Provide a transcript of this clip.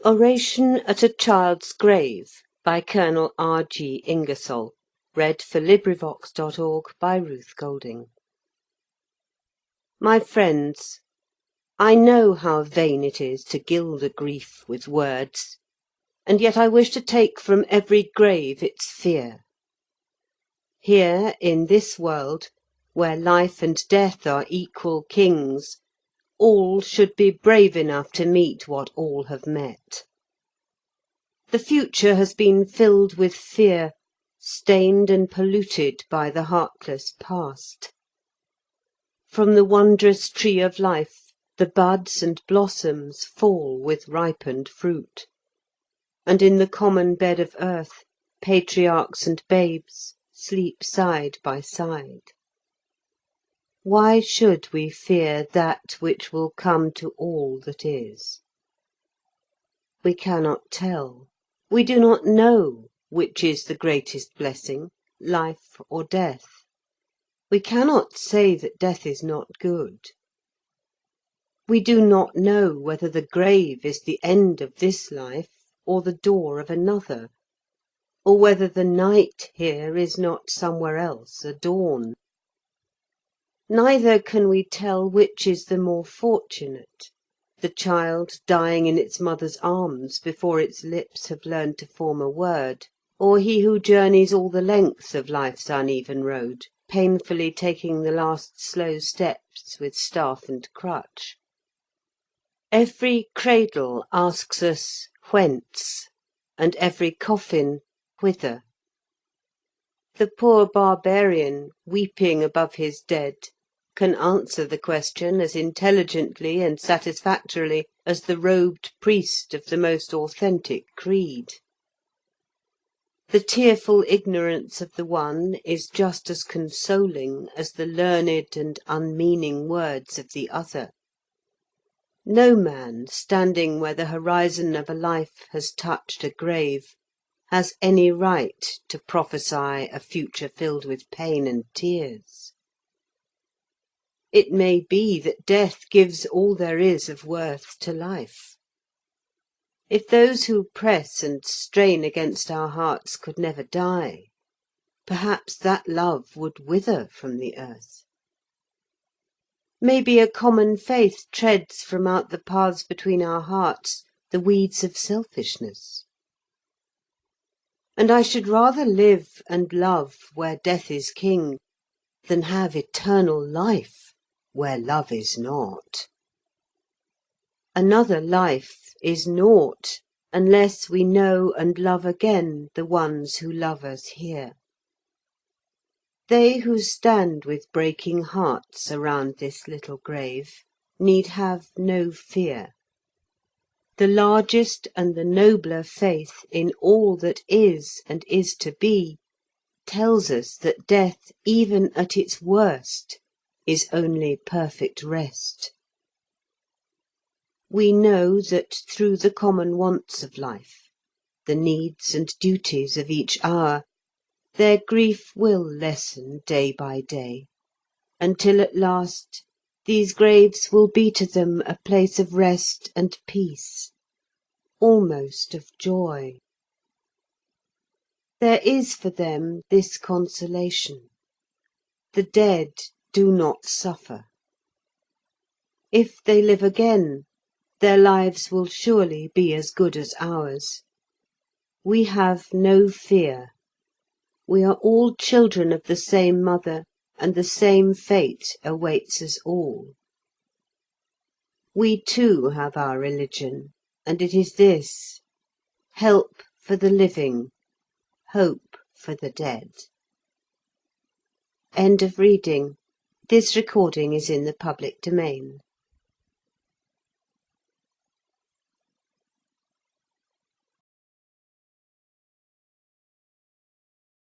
ORATION at a Child's Grave by Colonel R. G. Ingersoll. My friends, I know how vain it is to gild a grief with words, and yet I wish to take from every grave its fear. Here, in this world, where life and death are equal kings, all should be brave enough to meet what all have met. The future has been filled with fear, stained and polluted by the heartless past. From the wondrous tree of life the buds and blossoms fall with ripened fruit, and in the common bed of earth patriarchs and babes sleep side by side. Why should we fear that which will come to all that is? We cannot tell. We do not know which is the greatest blessing, life or death. We cannot say that death is not good. We do not know whether the grave is the end of this life or the door of another, or whether the night here is not somewhere else a dawn. Neither can we tell which is the more fortunate, the child dying in its mother's arms before its lips have learned to form a word, or he who journeys all the length of life's uneven road, painfully taking the last slow steps with staff and crutch. Every cradle asks us whence, and every coffin whither. The poor barbarian, weeping above his dead, can answer the question as intelligently and satisfactorily as the robed priest of the most authentic creed. The tearful ignorance of the one is just as consoling as the learned and unmeaning words of the other. No man standing where the horizon of a life has touched a grave has any right to prophesy a future filled with pain and tears. It may be that death gives all there is of worth to life. If those who press and strain against our hearts could never die, perhaps that love would wither from the earth. Maybe a common faith treads from out the paths between our hearts the weeds of selfishness. And I should rather live and love where death is king than have eternal life where love is not. Another life is naught unless we know and love again the ones who love us here. They who stand with breaking hearts around this little grave need have no fear. The largest and the nobler faith in all that is and is to be tells us that death, even at its worst, is only perfect rest. We know that through the common wants of life, the needs and duties of each hour, their grief will lessen day by day, until at last these graves will be to them a place of rest and peace, almost of joy. There is for them this consolation: the dead do not suffer. If they live again, their lives will surely be as good as ours. We have no fear. We are all children of the same mother, and the same fate awaits us all. We too have our religion, and it is this: help for the living, hope for the dead. End of reading. This recording is in the public domain.